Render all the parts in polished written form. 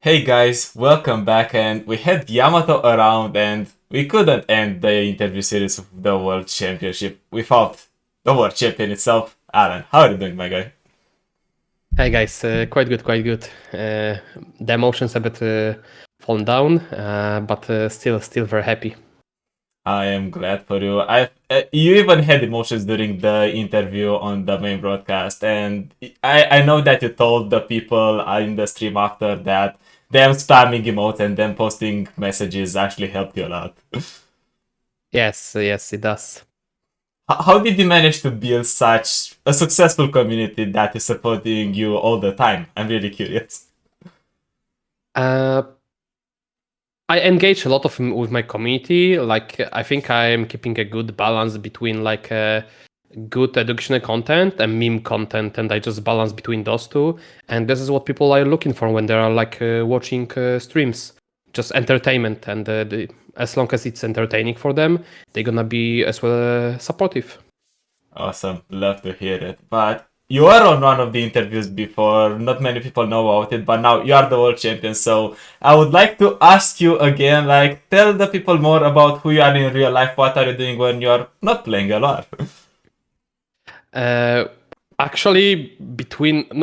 Hey guys, welcome back, and we had Yamato around and we couldn't end the interview series of the World Championship without the World Champion itself. Alan, how are you doing, my guy? Hey guys, quite good, quite good. The emotions a bit fallen down, but still very happy. I am glad for you. You even had emotions during the interview on the main broadcast, and I know that you told the people in the stream after that them spamming emotes and them posting messages actually helped you a lot. Yes, it does. How did you manage to build such a successful community that is supporting you all the time? I'm really curious. Uh, I engage a lot with my community. Like I think I am keeping a good balance between good educational content and meme content, and I just balance between those two. And this is what people are looking for when they are watching streams, just entertainment. And as long as it's entertaining for them, they're gonna be as well supportive. Awesome, love to hear it. But you were on one of the interviews before, not many people know about it, but now you are the world champion. So I would like to ask you again, like, tell the people more about who you are in real life. What are you doing when you're not playing a lot? Uh, Actually,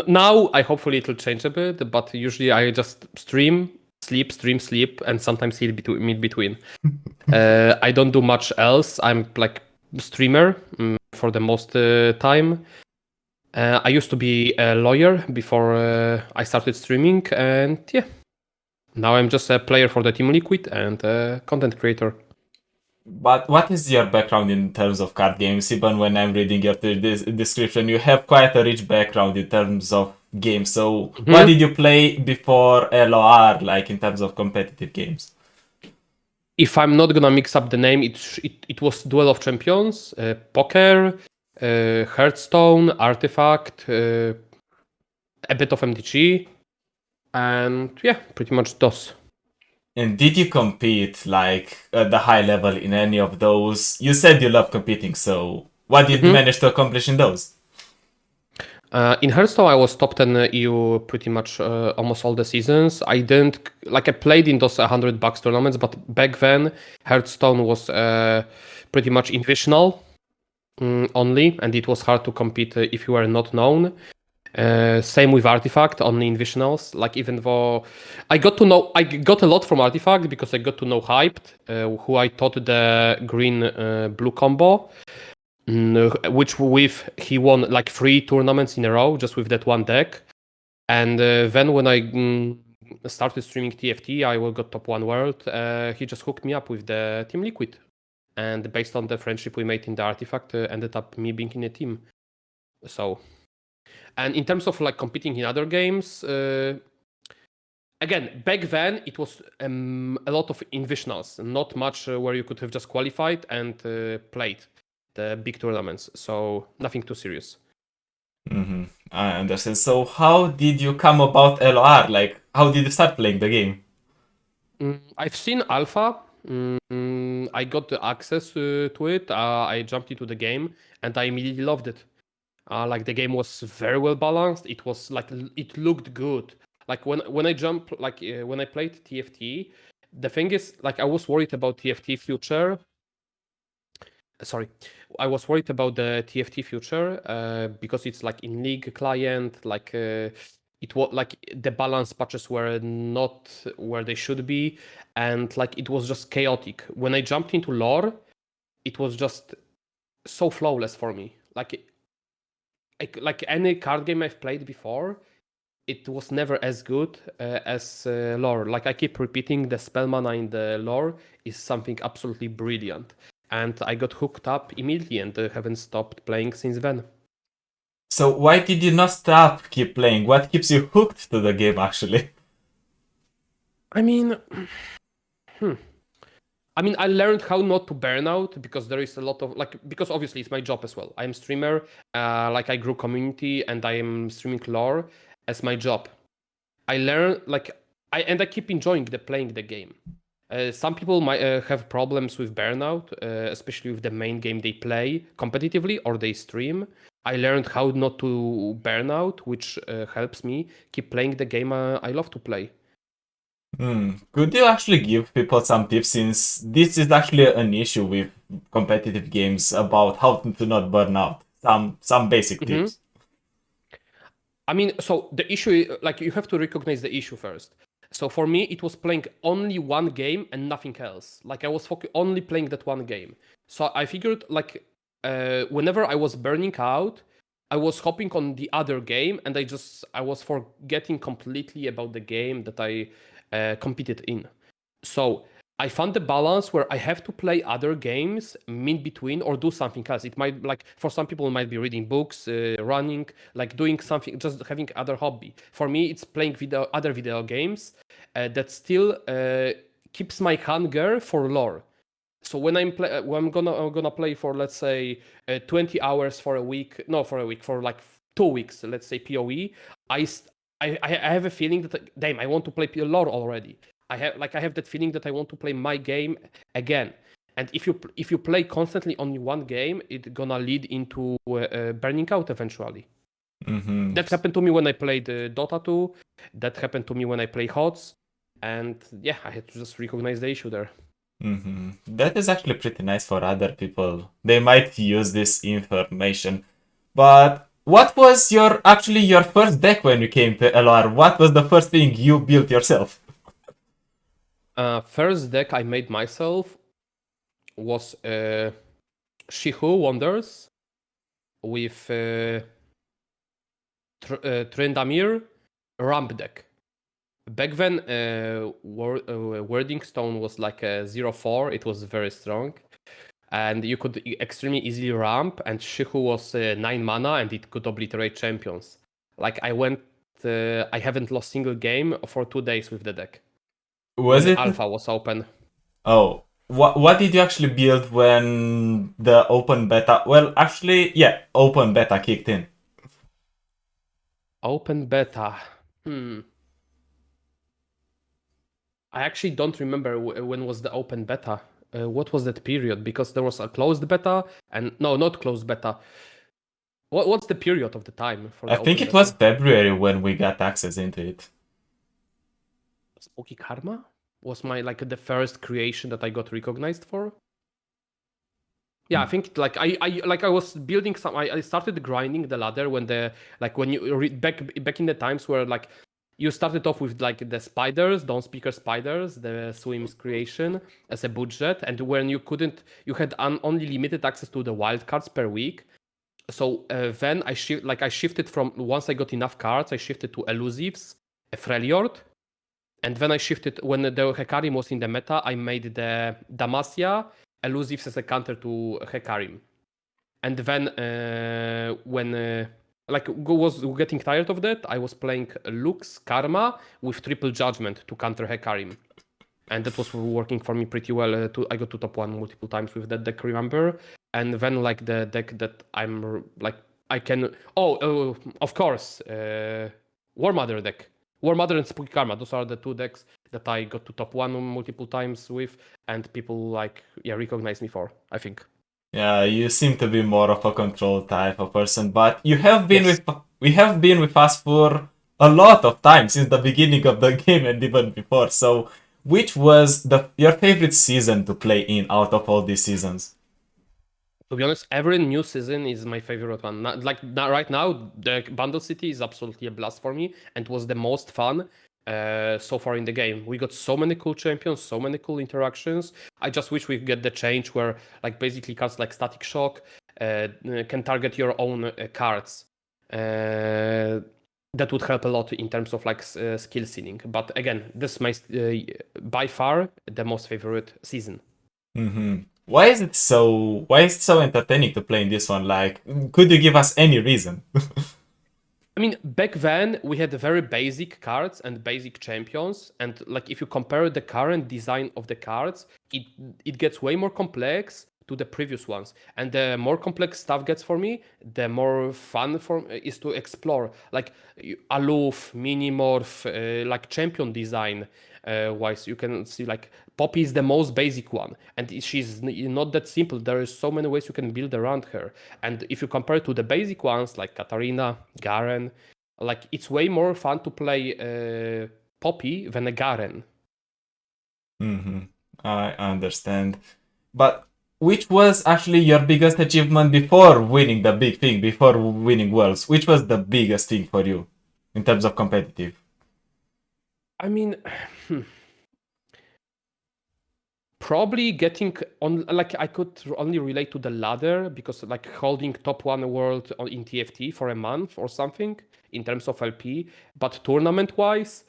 now, I hopefully it'll change a bit, but usually I just stream, sleep, and sometimes hit between mid between. I don't do much else. I'm like streamer for the most time. I used to be a lawyer before I started streaming, and yeah, now I'm just a player for the Team Liquid and a content creator. But what is your background in terms of card games? Even when I'm reading your description, you have quite a rich background in terms of games. So, what Mhm. did you play before LOR, like in terms of competitive games? If I'm not gonna mix up the name, it was Duel of Champions, Poker, Hearthstone, Artifact, a bit of MTG, and yeah, pretty much those. And did you compete like at the high level in any of those? You said you love competing, so what did you Mhm. manage to accomplish in those? In Hearthstone, I was top 10 EU pretty much almost all the seasons. I didn't I played in those $100 tournaments, but back then Hearthstone was pretty much invitational only, and it was hard to compete if you were not known. Same with Artifact, only Invitationals. Like even though I got a lot from Artifact because I got to know Hyped, who I taught the green blue combo, which with he won like 3 tournaments in a row just with that one deck. And then when I started streaming TFT, I got top one world. He just hooked me up with the Team Liquid, and based on the friendship we made in the Artifact, ended up me being in a team. So. And in terms of like competing in other games, again, back then it was a lot of invitationals, not much where you could have just qualified and played the big tournaments. So nothing too serious. I understand. So, how did you come about LOR? Like, how did you start playing the game? I've seen Alpha. I got the access to it. I jumped into the game and I immediately loved it. Like the game was very well balanced. It was like it looked good. Like when I jump, when I played TFT, the thing is like I was worried about TFT future. Sorry, I was worried about the TFT future because it's like in league client. It was like the balance patches were not where they should be, and like it was just chaotic. When I jumped into lore, it was just so flawless for me. Like any card game I've played before, it was never as good as lore. Like I keep repeating, the spell mana in the lore is something absolutely brilliant, and I got hooked up immediately and haven't stopped playing since then. So, why did you not stop keep playing? What keeps you hooked to the game, actually? I mean, hmm. I mean, I learned how not to burn out because there is a lot of because obviously it's my job as well. I'm streamer, like I grew community and I am streaming lore as my job. I learn I keep enjoying the playing the game. Some people might have problems with burnout, especially with the main game they play competitively or they stream. I learned how not to burn out, which helps me keep playing the game I love to play. Could you actually give people some tips, since this is actually an issue with competitive games, about how to not burn out? Some basic Mhm. tips. I mean, so the issue, like you have to recognize the issue first. So for me, it was playing only one game and nothing else. Like I was only playing that one game. So I figured like whenever I was burning out, I was hopping on the other game and I was forgetting completely about the game that I competed in. So I found the balance where I have to play other games in between or do something else. It might, like for some people it might be reading books, running, like doing something, just having other hobby. For me, it's playing other video games that still keeps my hunger for lore. So when I'm gonna play for, let's say, 20 hours for a week, no, for a week, for like 2 weeks, let's say PoE, I st- I have a feeling that damn, I want to play lore already. I have that feeling that I want to play my game again. And if you play constantly only one game, it's gonna lead into burning out eventually. Mm-hmm. That happened to me when I played Dota 2. That happened to me when I play HOTS. And yeah, I had to just recognize the issue there. That is actually pretty nice for other people. They might use this information. But what was your first deck when you came to LR? What was the first thing you built yourself? First deck I made myself was Shihu Wonders with Trendamir ramp deck. Back then, Wording Stone was like a 0/4. It was very strong. And you could extremely easily ramp, and Shihu was 9 mana and it could obliterate champions. Like I haven't lost single game for 2 days with the deck when Was the it? alpha was open. Oh, what did you actually build when the open beta? Well, actually, yeah, open beta kicked in. Open beta. Hmm. I actually don't remember when was the open beta. What was that period? Because there was a closed beta and no, not closed beta. What's the period of the time for I the think open it was beta? February when we got access into it. Spooky Karma was my like the first creation that I got recognized for. Yeah, I think like I was building some. I started grinding the ladder when the like when you read back in the times where like you started off with like the spiders, don't speaker spiders, the swims creation as a budget, and when you had only limited access to the wild cards per week. So then I shifted from once I got enough cards, I shifted to elusives, a Freljord, and then I shifted when the Hecarim was in the meta. I made the Damacia elusives as a counter to Hecarim. And then when was getting tired of that, I was playing Lux Karma with triple judgment to counter Hecarim. And that was working for me pretty well. I got to top 1 multiple times with that deck, remember? And then like the deck that I'm like I can of course War Mother deck. War Mother and Spooky Karma. Those are the two decks that I got to top 1 multiple times with, and people like recognize me for, I think. Yeah, you seem to be more of a control type of person, but you have been Yes. with we have been with us for a lot of time since the beginning of the game and even before. So, which was the your favorite season to play in out of all these seasons? To be honest, every new season is my favorite one. Right now, the Bundle City is absolutely a blast for me and was the most fun so far in the game. We got so many cool champions, so many cool interactions. I just wish we get the change where, like, basically cards like Static Shock can target your own cards. That would help a lot in terms of like skill ceiling. But again, this is my by far the most favorite season. Why is it so entertaining to play in this one? Like, could you give us any reason? I mean, back then we had very basic cards and basic champions, and like if you compare the current design of the cards, it gets way more complex to the previous ones. And the more complex stuff gets for me, the more fun for is to explore. Like Aloof, Minimorph, like champion design wise, you can see like Poppy is the most basic one, and she's not that simple. There is so many ways you can build around her. And if you compare to the basic ones like Katarina, Garen, like it's way more fun to play Poppy than a Garen. Mm-hmm. I understand. But which was actually your biggest achievement before winning the big thing, before winning Worlds? Which was the biggest thing for you in terms of competitive? I mean, probably getting on, like I could only relate to the ladder because like holding top one world in TFT for a month or something in terms of LP, but tournament wise,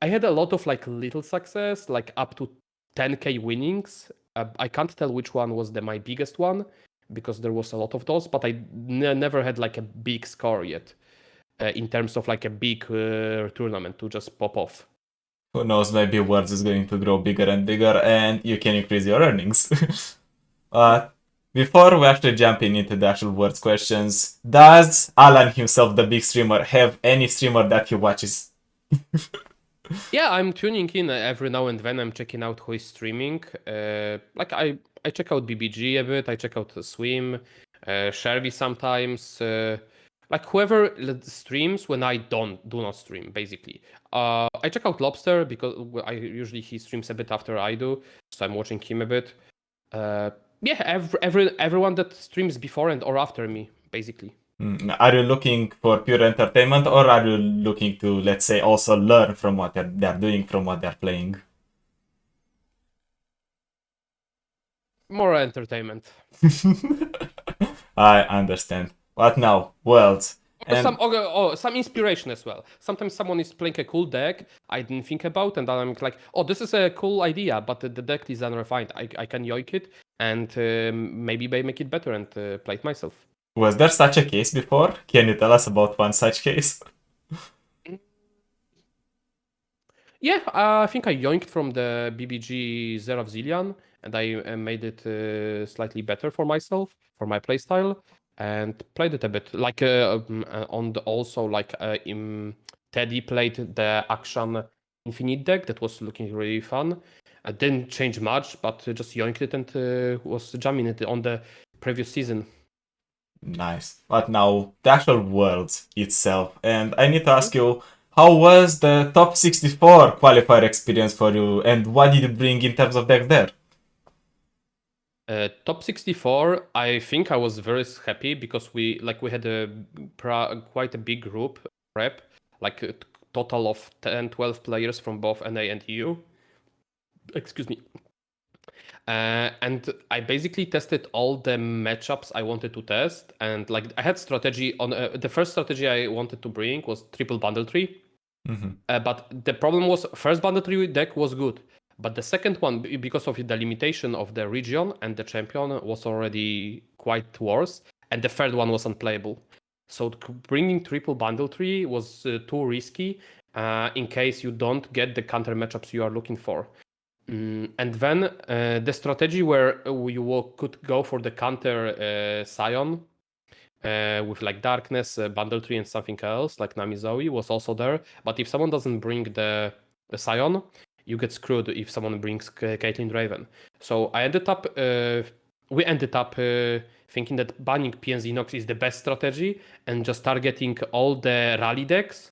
I had a lot of like little success, like up to 10k winnings. I can't tell which one was my biggest one because there was a lot of those, but I never had like a big score yet in terms of like a big tournament to just pop off. Who knows, maybe Worlds is going to grow bigger and bigger and you can increase your earnings. uh, Before we actually jumping into the actual Worlds questions, does Alan himself, the big streamer, have any streamer that he watches? Yeah, I'm tuning in every now and then. I'm checking out who is streaming. Like I check out BBG a bit. I check out Swim, Sherby sometimes. Like whoever streams when I do not stream, basically. I check out Lobster because I usually he streams a bit after I do, so I'm watching him a bit. Yeah, everyone that streams before and or after me, basically. Are you looking for pure entertainment or are you looking to, let's say, also learn from what they're doing, from what they're playing? More entertainment. I understand. But now, Worlds. And Some inspiration as well. Sometimes someone is playing a cool deck I didn't think about, and then I'm like, oh, this is a cool idea, but the deck is unrefined. I can yoink it and maybe make it better and play it myself. was there such a case before? Can you tell us about one such case? Yeah, I think I yoinked from the BBG Zerav Zillion, and I made it slightly better for myself, for my playstyle, and played it a bit. Like on the also like Teddy played the Akshan Infinite deck that was looking really fun. I didn't change much, but just yoinked it and was jamming it on the previous season. Nice. But now, the actual Worlds itself. And I need to ask you, how was the top 64 qualifier experience for you, and what did you bring in terms of deck there? Top 64, I think I was very happy because we had quite a big group prep, like a total of 10, 12 players from both NA and EU. Excuse me. And I basically tested all the matchups I wanted to test, and like I had strategy on the first strategy I wanted to bring was triple bundle tree. But the problem was first bundle tree deck was good, but the second one, because of the limitation of the region and the champion, was already quite worse, and the third one was unplayable. So bringing triple bundle tree was too risky in case you don't get the counter matchups you are looking for. And then the strategy where you could go for the counter Scion with like Darkness, Bundle Tree, and something else like Nami Zoe was also there. But if someone doesn't bring the Scion, you get screwed if someone brings Caitlyn Draven. So we ended up thinking that banning PNZ Nox is the best strategy and just targeting all the rally decks.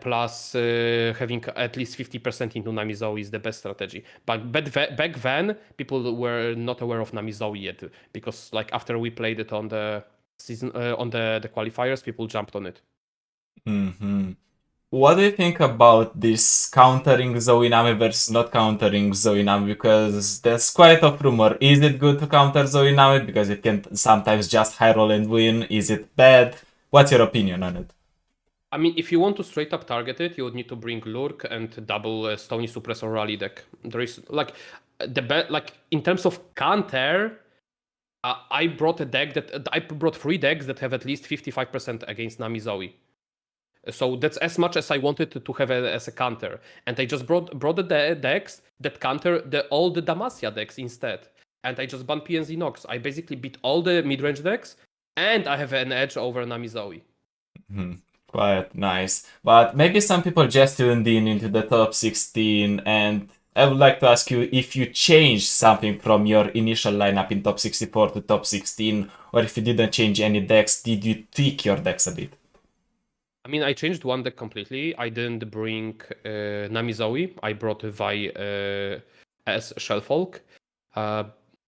Plus having at least 50% into Nami Zoe is the best strategy. But back then, people were not aware of Nami Zoe yet because like after we played it on the season on the qualifiers, people jumped on it. What do you think about this countering Zoe Nami versus not countering Zoe Nami? Because there's quite a rumor. Is it good to counter Zoe Nami because it can sometimes just high roll and win? Is it bad? What's your opinion on it? I mean, if you want to straight up target it, you would need to bring Lurk and double Stony Suppressor Rally deck. There is like in terms of counter, I brought three decks that have at least 55% against Nami Zoe. So that's as much as I wanted to have as a counter, and I just brought the decks that counter all the Damacia decks instead, and I just banned PNZ Nox. I basically beat all the mid-range decks, and I have an edge over Nami Zoe. Quite nice. But maybe some people just tuned in into the top 16, and I would like to ask you if you changed something from your initial lineup in top 64 to top 16, or if you didn't change any decks, did you tweak your decks a bit? I mean, I changed one deck completely. I didn't bring Nami Zoe. I brought Vi as Shellfolk.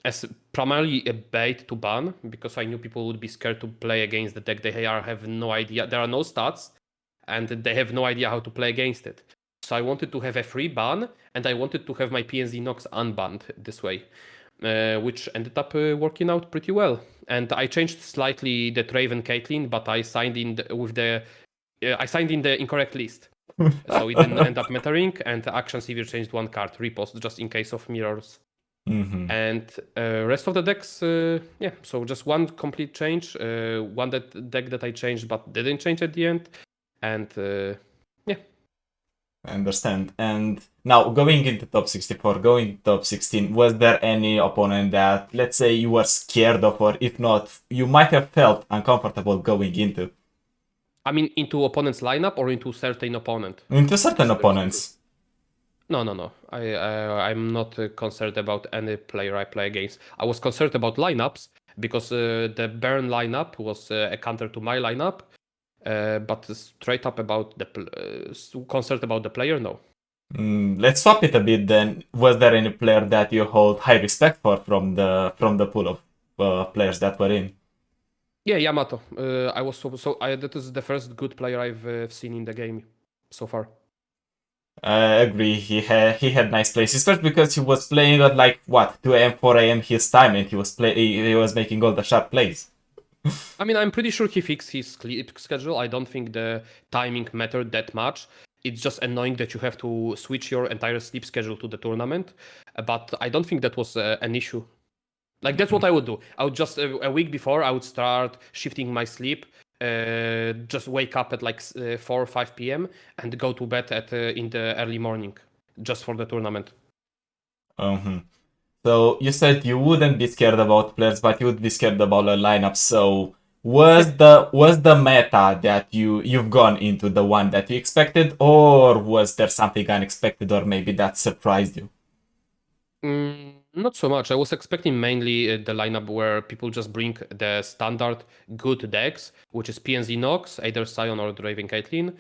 As primarily a bait to ban, because I knew people would be scared to play against the deck. They have no idea. There are no stats, and they have no idea how to play against it. So I wanted to have a free ban, and I wanted to have my PNZ Nox unbanned this way, which ended up working out pretty well. And I changed slightly the Draven Caitlyn, but I signed in the incorrect list. So it didn't end up mattering, and Akshan Sivir changed one card, repost, just in case of mirrors. Mm-hmm. And rest of the decks, yeah, so just one complete change, one deck that I changed but didn't change at the end, and yeah. I understand. And now, going into top 64, going to top 16, was there any opponent that, let's say, you were scared of, or if not, you might have felt uncomfortable going into? I mean, into opponent's lineup or into certain opponent? Into certain opponents. No. I'm not concerned about any player I play against. I was concerned about lineups because the Burn lineup was a counter to my lineup, but straight up about concerned about the player, no. Let's swap it a bit then. Was there any player that you hold high respect for from the pool of players that were in? Yeah, Yamato. I was that is the first good player I've seen in the game so far. I agree. He had nice plays, especially because he was playing at like what 2 a.m. 4 a.m. his time, and he was making all the sharp plays. I mean, I'm pretty sure he fixed his sleep schedule. I don't think the timing mattered that much. It's just annoying that you have to switch your entire sleep schedule to the tournament. But I don't think that was an issue. Like, that's what I would do. I would just, a week before, I would start shifting my sleep. Just wake up at like 4 or 5 p.m. and go to bed in the early morning, just for the tournament. So you said you wouldn't be scared about players, but you would be scared about the lineup. So was the meta that you've gone into the one that you expected, or was there something unexpected, or maybe that surprised you? Not so much. I was expecting mainly the lineup where people just bring the standard good decks, which is PNZ Nox, either Sion or Draven Caitlyn,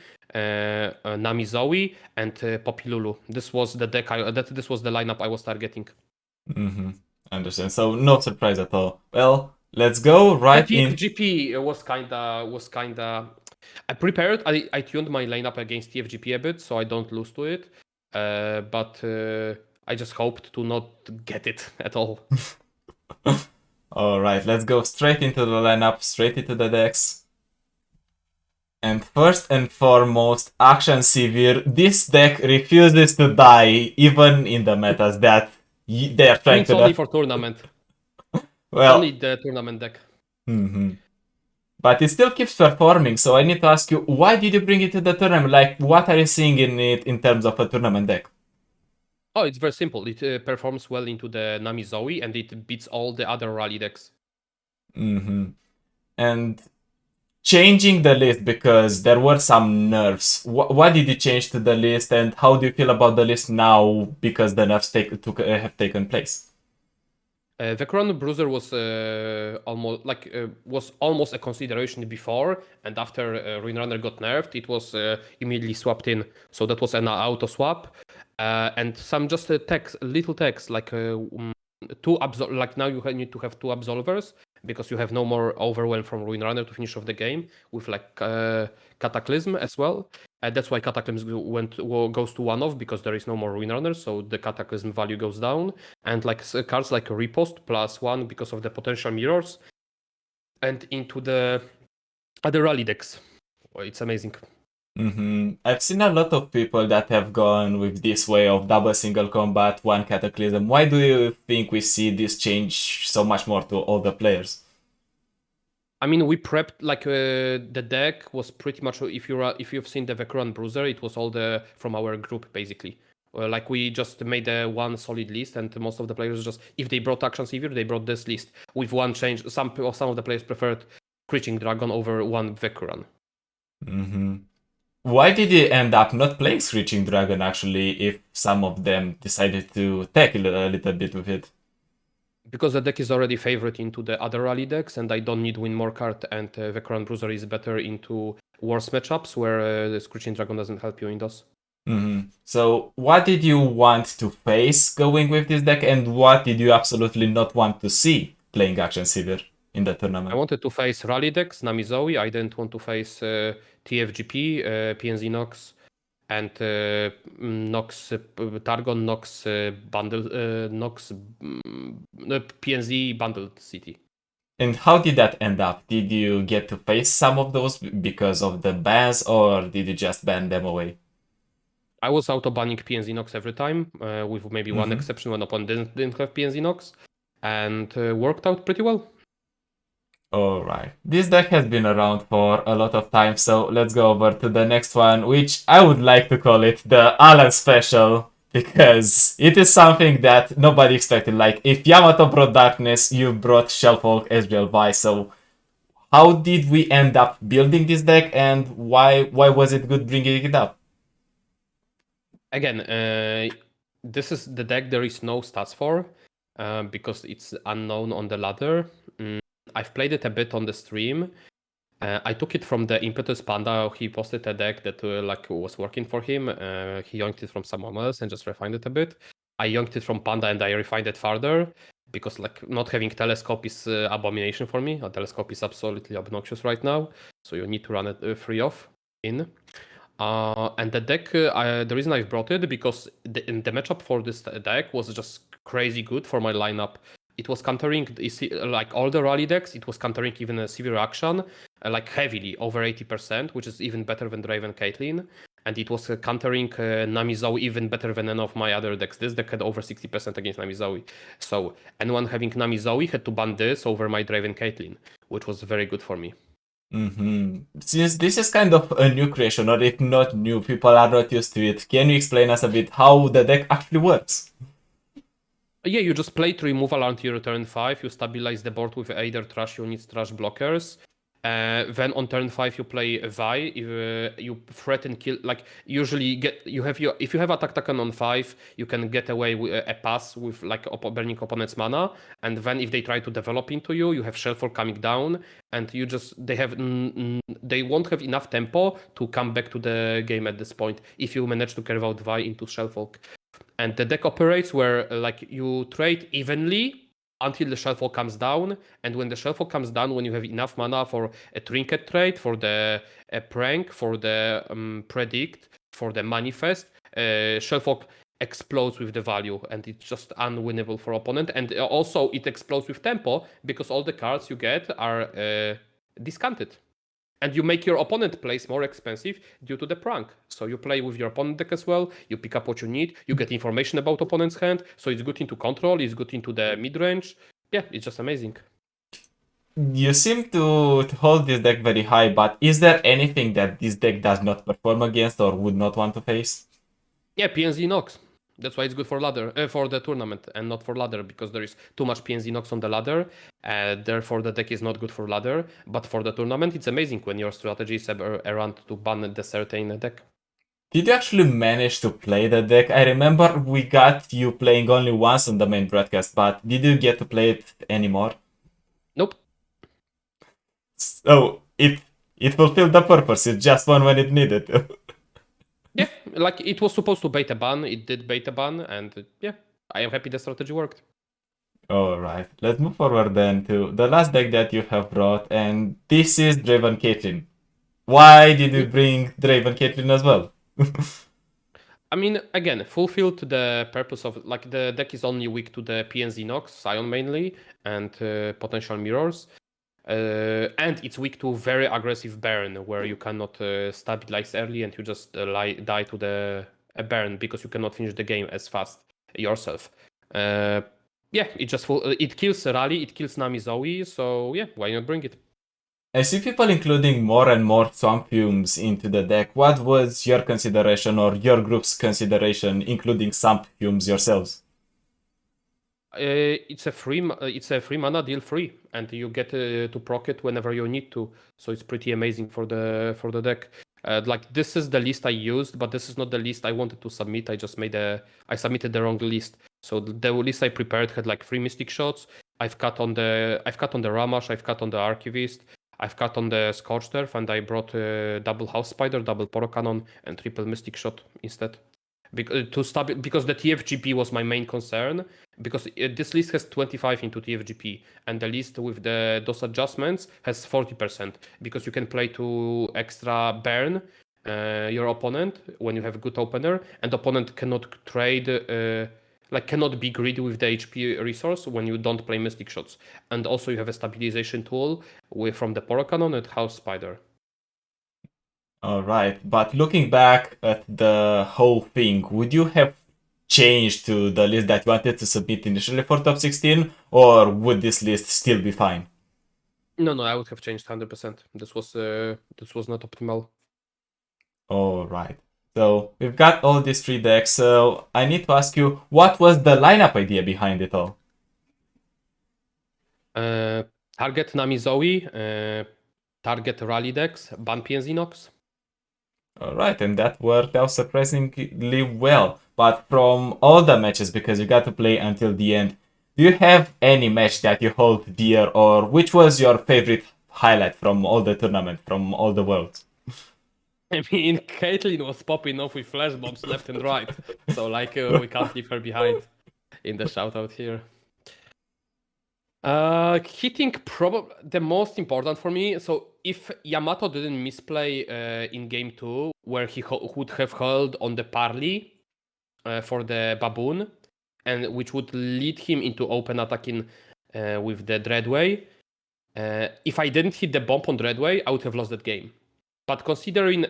Nami Zoe, and Poppy Lulu. This was the deck. This was the lineup I was targeting. Mm-hmm. Understand. So no surprise at all. Well, let's go right The in. TFGP was kinda. I prepared. I tuned my lineup against TFGP a bit, so I don't lose to it. But I just hoped to not get it at all. All right, let's go straight into the lineup, straight into the decks. And first and foremost, Akshan Sivir. This deck refuses to die, even in the metas that they are trying It's to. only for tournament. Well, Only the tournament deck. But it still keeps performing. So I need to ask you, why did you bring it to the tournament? Like, what are you seeing in it in terms of a tournament deck? Oh, it's very simple. It performs well into the Nami Zoe, and it beats all the other rally decks. And changing the list because there were some nerfs. What did you change to the list, and how do you feel about the list now because the nerfs have taken place? The Crown Bruiser was almost a consideration before, and after Runeterra got nerfed, it was immediately swapped in. So that was an auto swap, and some just little text like like now you need to have 2 absolvers because you have no more overwhelm from Runeterra to finish off the game with like Cataclysm as well. And that's why Cataclysm goes to 1-off because there is no more Runeterra, so the Cataclysm value goes down. And like cards like Riposte +1 because of the potential mirrors, and into the other rally decks. It's amazing. I've seen a lot of people that have gone with this way of double single combat, 1 Cataclysm. Why do you think we see this change so much more to all the players? I mean, we prepped like the deck was pretty much if you've seen the Vecron Bruiser, it was all from our group basically. Like we just made a one solid list, and most of the players just if they brought Akshan Sivir, they brought this list with one change. Some of the players preferred Screeching Dragon over one Vecron. Why did you end up not playing Screeching Dragon actually if some of them decided to tackle a little bit with it? Because the deck is already favorite into the other rally decks, and I don't need win more card, and Vecron Bruiser is better into worse matchups where the Screeching Dragon doesn't help you in those. So, what did you want to face going with this deck, and what did you absolutely not want to see playing Akshan Sivir in the I tournament? wanted to face Rally decks, Nami Zoe. I didn't want to face TFGP, PNZ Nox, and Nox Targon, Nox Bundle, Nox PNZ Bundled City. And how did that end up? Did you get to face some of those because of the bans, or did you just ban them away? I was auto-banning PNZ Nox every time, with maybe one exception when opponent didn't have PNZ Nox, and worked out pretty well. Alright, this deck has been around for a lot of time, so let's go over to the next one, which I would like to call it the Alanzq special, because it is something that nobody expected. Like, if Yamato brought Darkness, you brought Shellfolk as well. Why? So, how did we end up building this deck, and why was it good bringing it up? Again, this is the deck there is no stats for, because it's unknown on the ladder. I've played it a bit on the stream. I took it from the Impetus Panda. He posted a deck that was working for him. He yoinked it from someone else and just refined it a bit. I yoinked it from Panda and I refined it further because not having telescope is abomination for me. A telescope is absolutely obnoxious right now, so you need to run it free off in. And the deck, the reason I brought it because the matchup for this deck was just crazy good for my lineup. It was countering like all the rally decks. It was countering even a Sivir Akshan like heavily, over 80%, which is even better than Draven Caitlyn. And it was countering Nami Zoe even better than any of my other decks. This deck had over 60% against Nami Zoe. So anyone having Nami Zoe had to ban this over my Draven Caitlyn, which was very good for me. Since this is kind of a new creation, or if not new, people are not used to it, can you explain us a bit how the deck actually works? Yeah, you just play to removal until you turn 5. You stabilize the board with either trash units, trash blockers. Then on turn 5 you play a Vi. You threaten kill. Like usually if you have attack taken on 5, you can get away with a pass with like burning opponent's mana. And then if they try to develop into you, you have Shellfall coming down, and they won't have enough tempo to come back to the game at this point if you manage to carve out Vi into Shellfolk. And the deck operates where like you trade evenly until the Shellfall comes down, and when the Shellfall comes down, when you have enough mana for a Trinket trade, for the Prank, for the Predict, for the Manifest, Shellfall explodes with the value, and it's just unwinnable for opponent. And also it explodes with tempo because all the cards you get are discounted. And you make your opponent plays more expensive due to the prank. So you play with your opponent deck as well, you pick up what you need, you get information about opponent's hand, so it's good into control, it's good into the mid-range. Yeah, it's just amazing. You seem to hold this deck very high, but is there anything that this deck does not perform against or would not want to face? Yeah, PNZ Nox. That's why it's good for ladder, for the tournament, and not for ladder, because there is too much PNZ Nox on the ladder. Therefore, the deck is not good for ladder. But for the tournament, it's amazing when your strategy is around to ban the certain deck. Did you actually manage to play the deck? I remember we got you playing only once on the main broadcast, but did you get to play it anymore? Nope. So it fulfilled the purpose. It just won when it needed to. Yeah, like it was supposed to bait a ban, it did bait a ban, and yeah, I am happy the strategy worked. Alright, let's move forward then to the last deck that you have brought, and this is Draven Caitlyn. Why did you bring Draven Caitlyn as well? I mean, again, fulfilled the purpose of, like, the deck is only weak to the PNZ Nox, Scion mainly, and potential mirrors. And it's weak to very aggressive burn, where you cannot stabilize early and you just die to the burn because you cannot finish the game as fast yourself. Yeah, it kills Rally, it kills Nami Zoe, so yeah, why not bring it? I see people including more and more Swamp Fumes into the deck. What was your consideration or your group's consideration including Swamp Fumes yourselves? It's a free mana deal free, and you get to proc it whenever you need to. So it's pretty amazing for the deck. Like this is the list I used, but this is not the list I wanted to submit. I submitted the wrong list. So the list I prepared had like 3 Mystic Shots. I've cut on the Ramash. I've cut on the Archivist. I've cut on the Scorched Earth and I brought double House Spider, double Poro Cannon, and triple Mystic Shot instead. Because the TFGP was my main concern, because this list has 25 into TFGP, and the list with those adjustments has 40%, because you can play to extra burn your opponent when you have a good opener, and opponent cannot trade, cannot be greedy with the HP resource when you don't play Mystic Shots. And also you have a stabilization tool from the Poro Cannon and House Spider. All right, but looking back at the whole thing, would you have changed to the list that you wanted to submit initially for top 16, or would this list still be fine? No, I would have changed 100%. This was not optimal. All right. So we've got all these three decks. So I need to ask you, what was the lineup idea behind it all? Target Nami Zoe, target Rally decks, ban PNZ Nox. All right, and that worked out surprisingly well. But from all the matches, because you got to play until the end, do you have any match that you hold dear, or which was your favorite highlight from all the tournament, from all the worlds? I mean, Caitlyn was popping off with flash bombs left and right, so we can't leave her behind in the shoutout here. Hitting probably the most important for me. So if Yamato didn't misplay in game 2, where he would have held on the parley for the baboon, and which would lead him into open attacking with the Dreadway. If I didn't hit the bomb on Dreadway, I would have lost that game. But considering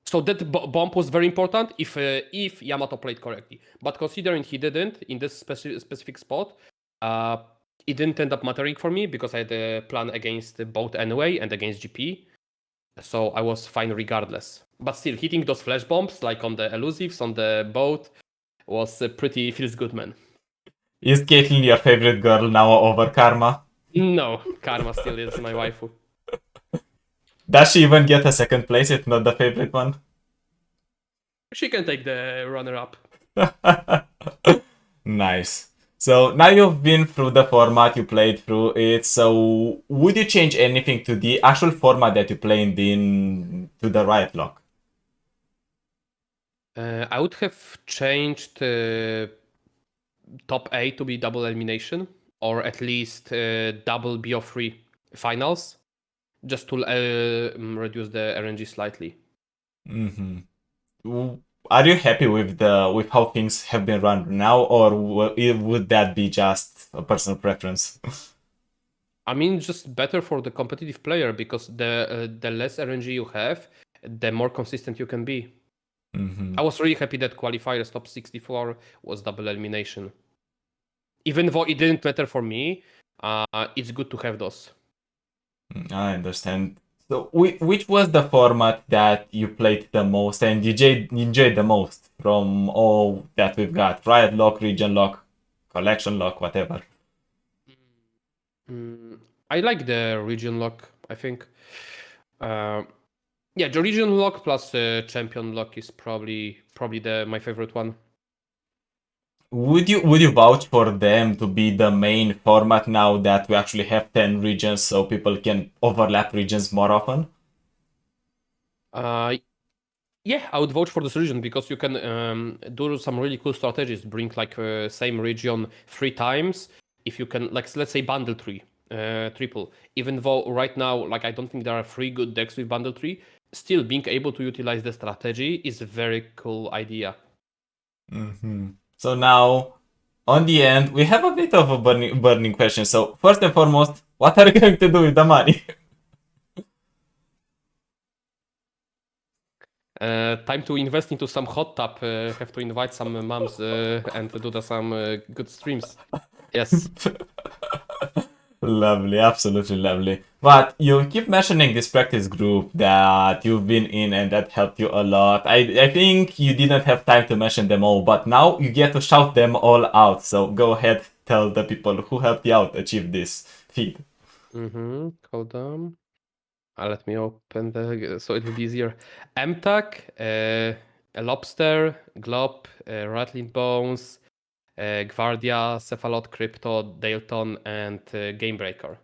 so that bomb was very important if Yamato played correctly. But considering he didn't in this specific spot, it didn't end up mattering for me because I had a plan against both anyway and against GP. So I was fine regardless. But still, hitting those flash bombs like on the elusives on the boat was pretty feels good, man. Is Caitlyn your favorite girl now over Karma? No, Karma still is my waifu. Does she even get a second place if not the favorite one? She can take the runner-up. Nice. So now you've been through the format, you played through it. So would you change anything to the actual format that you played in to the Riot Lock? I would have changed top 8 to be double elimination, or at least double BO3 finals, just to reduce the RNG slightly. Are you happy with how things have been run now, or would that be just a personal preference? I mean, just better for the competitive player, because the less RNG you have, the more consistent you can be. I was really happy that Qualifiers top 64 was double elimination. Even though it didn't matter for me, it's good to have those. I understand. So, which was the format that you played the most and you enjoyed the most from all that we've got? Riot Lock, Region Lock, Collection Lock, whatever. I like the Region Lock, I think. Yeah, the Region Lock plus Champion Lock is probably my favorite one. Would you vouch for them to be the main format now that we actually have 10 regions so people can overlap regions more often? Yeah, I would vote for this region because you can do some really cool strategies. Bring same region 3 times. If you can, let's say bundle 3, triple. Even though right now, I don't think there are 3 good decks with bundle 3, still being able to utilize the strategy is a very cool idea. So now, on the end, we have a bit of a burning question. So first and foremost, what are you going to do with the money? Time to invest into some hot tub. Have to invite some moms and do some good streams. Yes. Lovely, absolutely lovely. But you keep mentioning this practice group that you've been in and that helped you a lot. I think you didn't have time to mention them all, but now you get to shout them all out. So go ahead, tell the people who helped you out achieve this feat. Hold on. Let me open so it will be easier. MTAC, a Lobster, Glob, Rattling Bones, Guardia, Cephalot, Crypto, Dalton, and Gamebreaker.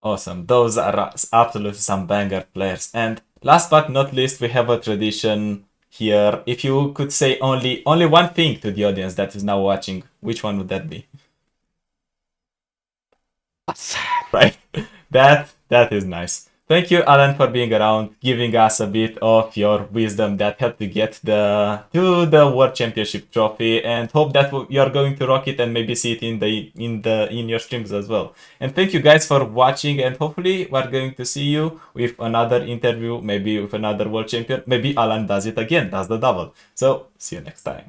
Awesome. Those are absolutely some banger players. And last but not least, we have a tradition here. If you could say only one thing to the audience that is now watching, which one would that be? Right. That is nice. Thank you, Alan, for being around, giving us a bit of your wisdom that helped to get the World Championship trophy, and hope that you're going to rock it and maybe see it in your streams as well. And thank you guys for watching, and hopefully we're going to see you with another interview, maybe with another World Champion. Maybe Alan does it again, does the double. So see you next time.